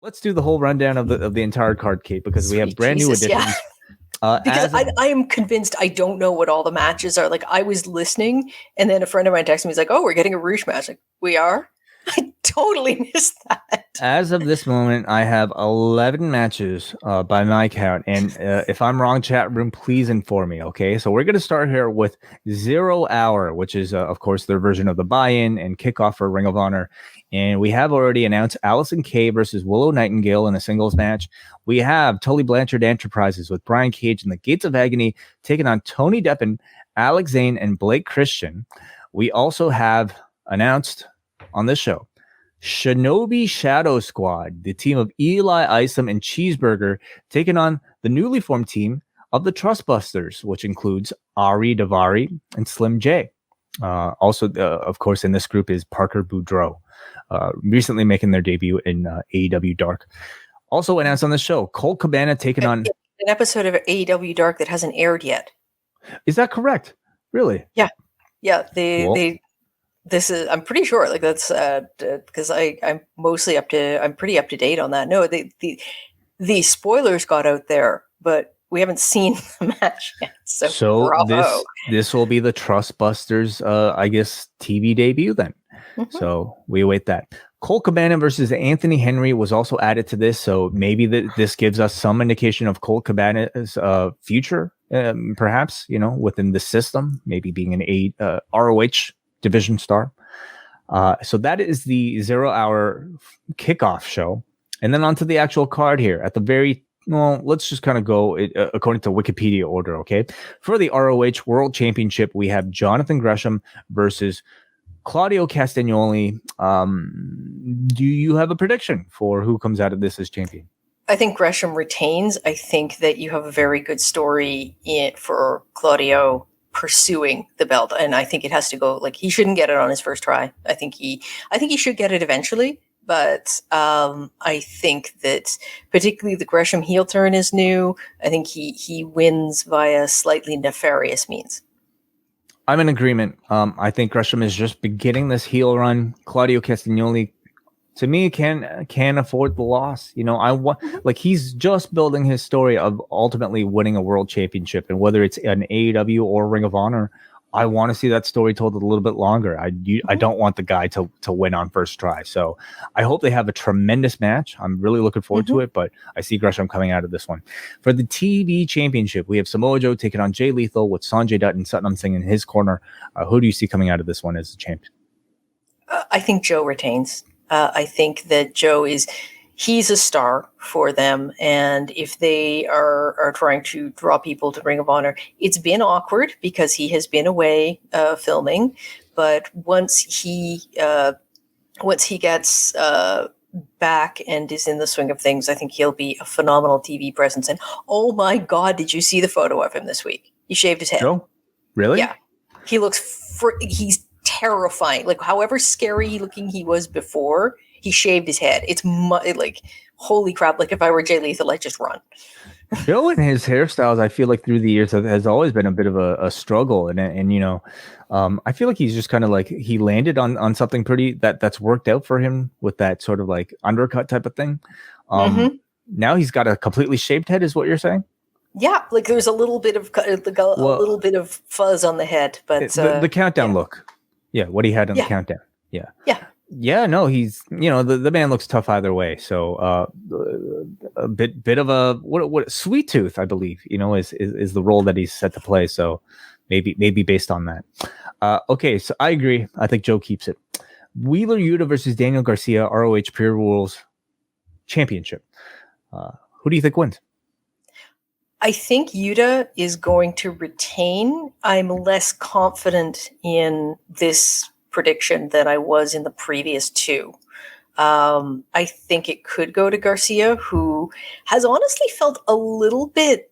Let's do the whole rundown of the entire card, Kate, because we have brand new additions. Yeah. Because I am convinced I don't know what all the matches are. Like, I was listening, and then a friend of mine texted me. He's like, "Oh, we're getting a ROH match." Like, we are? I totally missed that. As of this moment, I have 11 matches by my count. And if I'm wrong, chat room, please inform me, okay? So we're going to start here with 0 Hour, which is, of course, their version of the buy-in and kickoff for Ring of Honor. And we have already announced Allison K versus Willow Nightingale in a singles match. We have Tully Blanchard Enterprises with Brian Cage and the Gates of Agony taking on Tony Deppen, Alex Zayne, and Blake Christian. We also have announced on this show Shinobi Shadow Squad, the team of Eli Isom and Cheeseburger, taking on the newly formed team of the Trustbusters, which includes Ari Davari and Slim J. Also, of course, in this group is Parker Boudreaux, recently making their debut in AEW Dark. Also announced on the show, Colt Cabana taking on an episode of AEW Dark that hasn't aired yet. Is that correct? Really? Yeah. This is, I'm pretty sure, like, that's because I'm pretty up to date on that. No, the spoilers got out there, but we haven't seen the match yet. So bravo. This will be the Trustbusters, I guess, TV debut then. Mm-hmm. So we await that. Colt Cabana versus Anthony Henry was also added to this, so maybe this gives us some indication of Colt Cabana's future, perhaps, within the system, maybe being an ROH division star. So that is the 0 Hour kickoff show. And then onto the actual card here at the very, let's just kind of go according to Wikipedia order, okay? For the ROH World Championship, we have Jonathan Gresham versus Claudio Castagnoli. Do you have a prediction for who comes out of this as champion? I think Gresham retains. I think that you have a very good story for Claudio pursuing the belt, and I think it has to go, like, he shouldn't get it on his first try. I think he should get it eventually, but I think that particularly the Gresham heel turn is new. I think he wins via slightly nefarious means. I'm in agreement. I think Gresham is just beginning this heel run. Claudio Castagnoli, to me, can afford the loss. Like, he's just building his story of ultimately winning a world championship, and whether it's an AEW or Ring of Honor, I want to see that story told a little bit longer. I don't want the guy to win on first try. So I hope they have a tremendous match. I'm really looking forward to it, but I see Gresham coming out of this one. For the TV championship, we have Samoa Joe taking on Jay Lethal with Sanjay Dutt and Satnam Singh in his corner. Who do you see coming out of this one as the champion? I think Joe retains. I think that Joe he's a star for them. And if they are trying to draw people to Ring of Honor, it's been awkward because he has been away filming. But once he gets back and is in the swing of things, I think he'll be a phenomenal TV presence. And oh my God, did you see the photo of him this week? He shaved his head. Joe? Really? Yeah. He looks he's terrifying. Like, however scary looking he was before, he shaved his head. It's like, holy crap. Like, if I were Jay Lethal, I'd just run. Joe and his hairstyles, I feel like through the years has always been a bit of a struggle. And I feel like he's just kind of like, he landed on something pretty that's worked out for him with that sort of like undercut type of thing. Now he's got a completely shaved head, is what you're saying? Yeah, like there's a little bit of little bit of fuzz on the head, but the countdown look. Yeah, what he had on the countdown. Yeah. No, he's the man looks tough either way. So a bit of a what sweet tooth, I believe. Is the role that he's set to play. So maybe based on that. Okay, so I agree. I think Joe keeps it. Wheeler Yuta versus Daniel Garcia, ROH Pure Rules Championship. Who do you think wins? I think Yuta is going to retain. I'm less confident in this prediction than I was in the previous two. I think it could go to Garcia, who has honestly felt a little bit,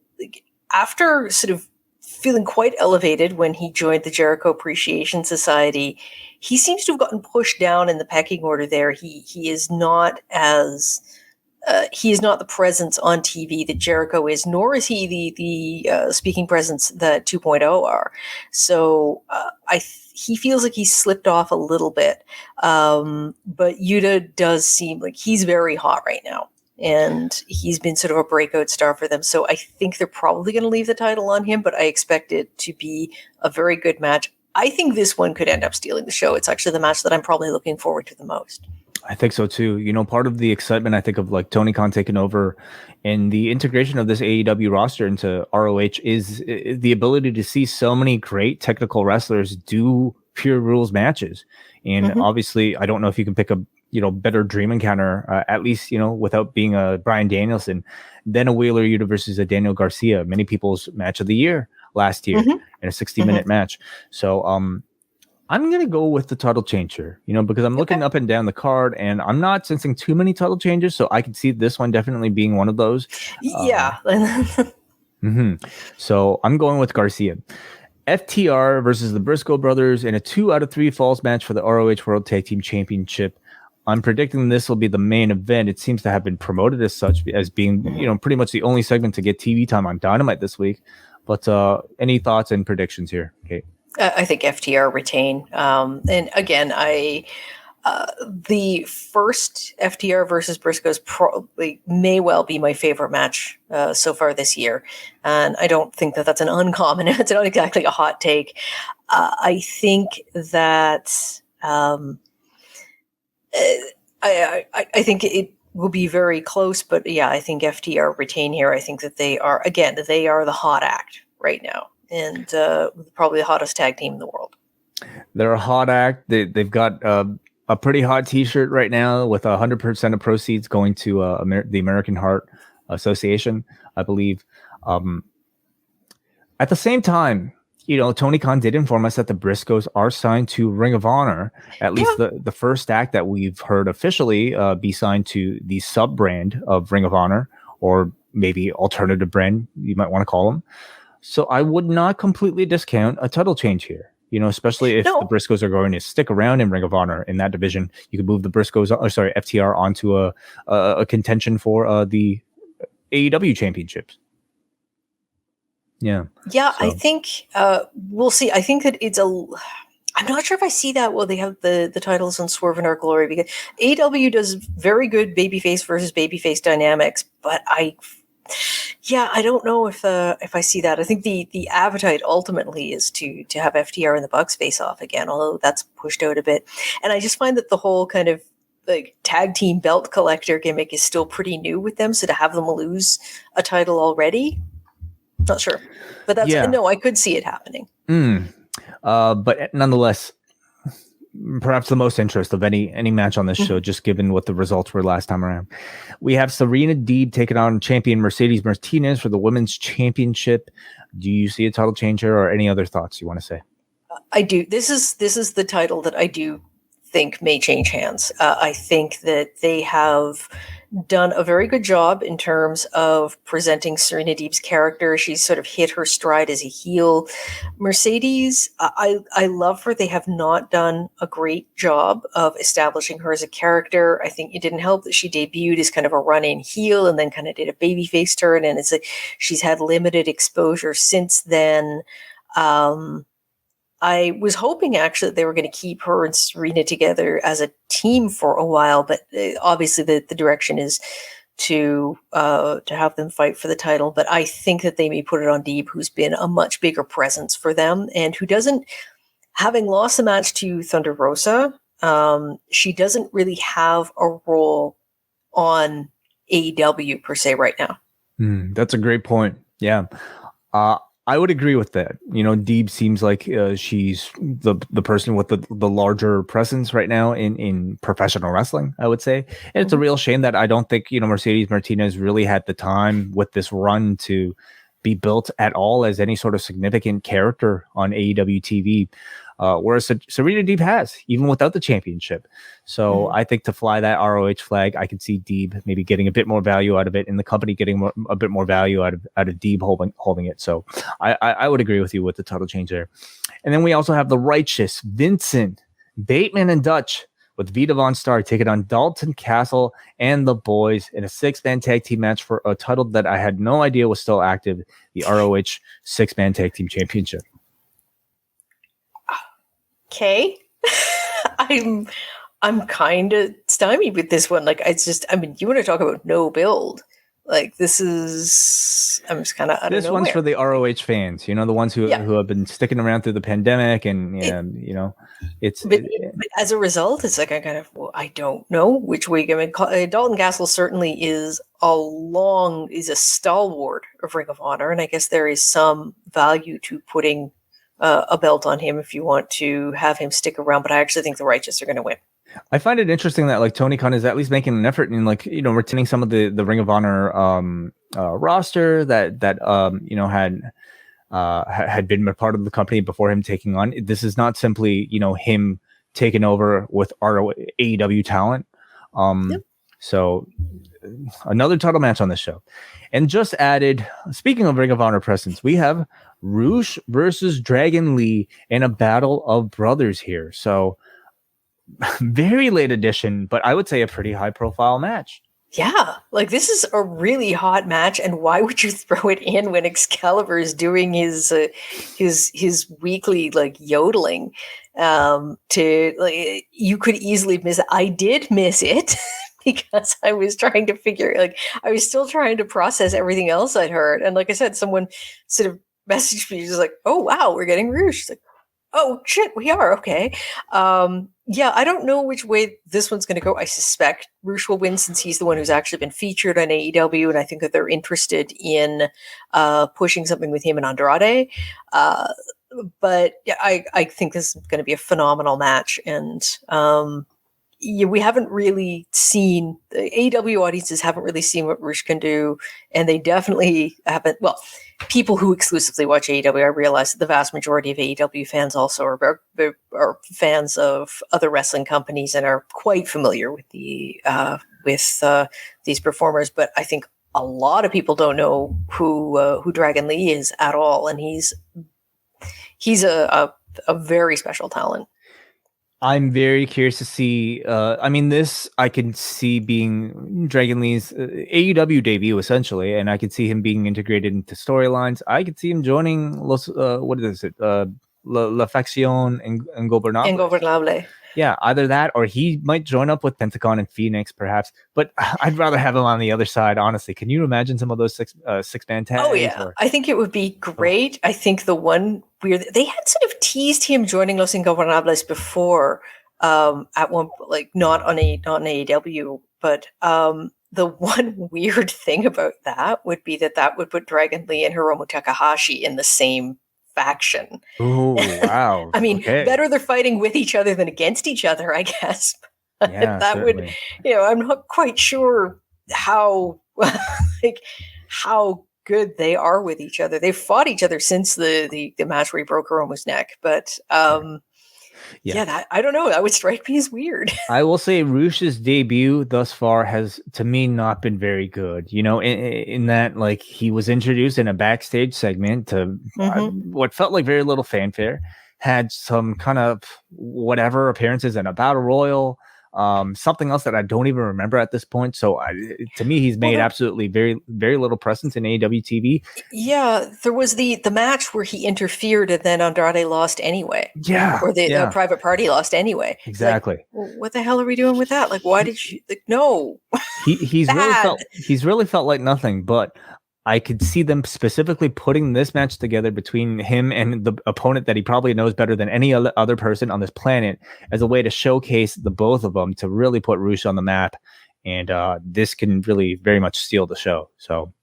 after sort of feeling quite elevated when he joined the Jericho Appreciation Society. He seems to have gotten pushed down in the pecking order there. He is not as... he is not the presence on TV that Jericho is, nor is he the speaking presence that 2.0 are. So he feels like he's slipped off a little bit. But Yuta does seem like he's very hot right now. and he's been sort of a breakout star for them. So I think they're probably going to leave the title on him, but I expect it to be a very good match. I think this one could end up stealing the show. It's actually the match that I'm probably looking forward to the most. I think so too. You know, part of the excitement, I think, of like Tony Khan taking over and the integration of this AEW roster into ROH is the ability to see so many great technical wrestlers do pure rules matches. And obviously, I don't know if you can pick a better dream encounter, at least without being a Bryan Danielson, than a Wheeler Yuta versus a Daniel Garcia, many people's match of the year last year in a 60-minute match. So I'm going to go with the title changer, because I'm looking up and down the card and I'm not sensing too many title changes. So I could see this one definitely being one of those. Yeah. So I'm going with Garcia. FTR versus the Briscoe brothers in a 2 out of 3 falls match for the ROH World Tag Team Championship. I'm predicting this will be the main event. It seems to have been promoted as such, as being, pretty much the only segment to get TV time on Dynamite this week. But any thoughts and predictions here, Kate? I think FTR retain. And again, the first FTR versus Briscoe's probably may well be my favorite match so far this year. And I don't think that that's an uncommon, it's not exactly a hot take. I think that I think it will be very close, but yeah, I think FTR retain here. I think that they are the hot act right now. And probably the hottest tag team in the world. They're a hot act. They've got a pretty hot T-shirt right now with 100% of proceeds going to the American Heart Association, I believe. At the same time, Tony Khan did inform us that the Briscoes are signed to Ring of Honor. At least the first act that we've heard officially be signed to the sub-brand of Ring of Honor, or maybe alternative brand, you might want to call them. So I would not completely discount a title change here, especially if the Briscoes are going to stick around in Ring of Honor in that division. You could move the FTR onto a contention for the AEW championships. Yeah. So. I think we'll see. I think that I'm not sure if I see that. Well, they have the titles on Swerve and Our Glory, because AEW does very good babyface versus babyface dynamics, but I don't know if I see that. I think the appetite ultimately is to have FTR and the Bucks face off again, although that's pushed out a bit. And I just find that the whole kind of like tag team belt collector gimmick is still pretty new with them. So to have them lose a title already, not sure. But that's no, I could see it happening. But nonetheless, perhaps the most interest of any match on this show, just given what the results were last time around. We have Serena Deeb taking on champion Mercedes Martinez for the women's championship. Do you see a title changer or any other thoughts you want to say? I do. This is the title that I do think may change hands. I think that they have done a very good job in terms of presenting Serena Deeb's character. She's sort of hit her stride as a heel. Mercedes, I love her. They have not done a great job of establishing her as a character. I think it didn't help that she debuted as kind of a run-in heel and then kind of did a babyface turn. And it's like she's had limited exposure since then. I was hoping actually that they were going to keep her and Serena together as a team for a while, but obviously the direction is to have them fight for the title. But I think that they may put it on Deeb, who's been a much bigger presence for them and who doesn't, having lost the match to Thunder Rosa, she doesn't really have a role on AEW per se right now. That's a great point. Yeah. I would agree with that. Deeb seems like she's the person with the larger presence right now in professional wrestling, I would say. And it's a real shame that I don't think, Mercedes Martinez really had the time with this run to be built at all as any sort of significant character on AEW TV. Whereas Serena Deeb has, even without the championship. So I think to fly that ROH flag, I could see Deeb maybe getting a bit more value out of it, and the company getting a bit more value out of Deeb holding it. So I would agree with you with the title change there. And then we also have the Righteous, Vincent, Bateman, and Dutch with Vita Von Star taking on Dalton, Castle, and the Boys in a 6-man tag team match for a title that I had no idea was still active, the ROH 6-man tag team championship. Okay. I'm kind of stymied with this one. Like, it's just, I mean, you want to talk about no build? Like, this is, I'm just kind of out of This one's nowhere. for the ROH fans, you know, the ones who have been sticking around through the pandemic, and you know, it's. But as a result, it's like I kind of, well, I don't know which way. I mean, Dalton Castle certainly is a stalwart of Ring of Honor, and I guess there is some value to putting a belt on him if you want to have him stick around. But I actually think the Righteous are going to win. I find it interesting that like Tony Khan is at least making an effort in, like, you know, retaining some of the Ring of Honor roster that you know had been a part of the company before him taking on. This is not simply, you know, him taking over with AEW talent. Yep. So another title match on this show, and just added. Speaking of Ring of Honor presence, we have Rush versus Dragon Lee in a battle of brothers here. So. Very late edition, but I would say a pretty high profile match. Yeah, like this is a really hot match, and why would you throw it in when Excalibur is doing his weekly like yodeling? To like, you could easily miss it. I did miss it because I was trying to I was still trying to process everything else I'd heard, and like I said, someone sort of messaged me just like, "Oh wow, we're getting Rouge." Like, oh shit, we are okay. Yeah, I don't know which way this one's going to go. I suspect Rush will win since he's the one who's actually been featured on AEW, and I think that they're interested in pushing something with him and Andrade. But yeah, I think this is going to be a phenomenal match, and we haven't really seen, the AEW audiences haven't really seen what Rush can do, and they definitely haven't. Well, people who exclusively watch AEW, I realize that the vast majority of AEW fans also are fans of other wrestling companies and are quite familiar with these performers. But I think a lot of people don't know who Dragon Lee is at all, and he's a very special talent. I'm very curious to see. I mean, this I can see being Dragon Lee's AEW debut essentially, and I could see him being integrated into storylines. I could see him joining what is it? La Facción Ingobernable. Ingobernable. Yeah, either that or he might join up with Pentagon and Phoenix, perhaps. But I'd rather have him on the other side, honestly. Can you imagine some of those six-man tags? Oh yeah, I think it would be great. I think the one weird, they had sort of teased him joining Los Ingobernables before, at one, like not on AEW, but the one weird thing about that would be that would put Dragon Lee and Hiromu Takahashi in the same faction. Oh wow! I mean, better they're fighting with each other than against each other, I guess. Yeah, that certainly. would, you know, I'm not quite sure how how good they are with each other. They've fought each other since the match where he broke Hiromu's neck, but that, I don't know. That would strike me as weird. I will say Rush's debut thus far has, to me, not been very good. You know, in that, like, he was introduced in a backstage segment to what felt like very little fanfare, had some kind of whatever appearances in a battle royal, something else that I don't even remember at this point. So to me, he's made absolutely very, very little presence in AEW TV. Yeah, there was the match where he interfered and then Andrade lost anyway. Yeah. Or the private party lost anyway. Exactly. Like, well, what the hell are we doing with that? Like, why did you, like, no. He's really felt like nothing, but I could see them specifically putting this match together between him and the opponent that he probably knows better than any other person on this planet as a way to showcase the both of them, to really put Rush on the map. And this can really very much steal the show. So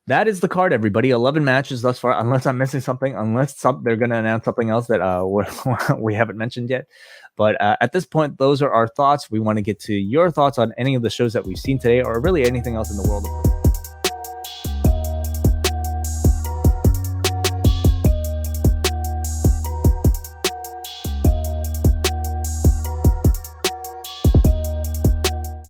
that is the card, everybody. 11 matches thus far, unless I'm missing something, they're going to announce something else that we haven't mentioned yet. But at this point, those are our thoughts. We want to get to your thoughts on any of the shows that we've seen today, or really anything else in the world of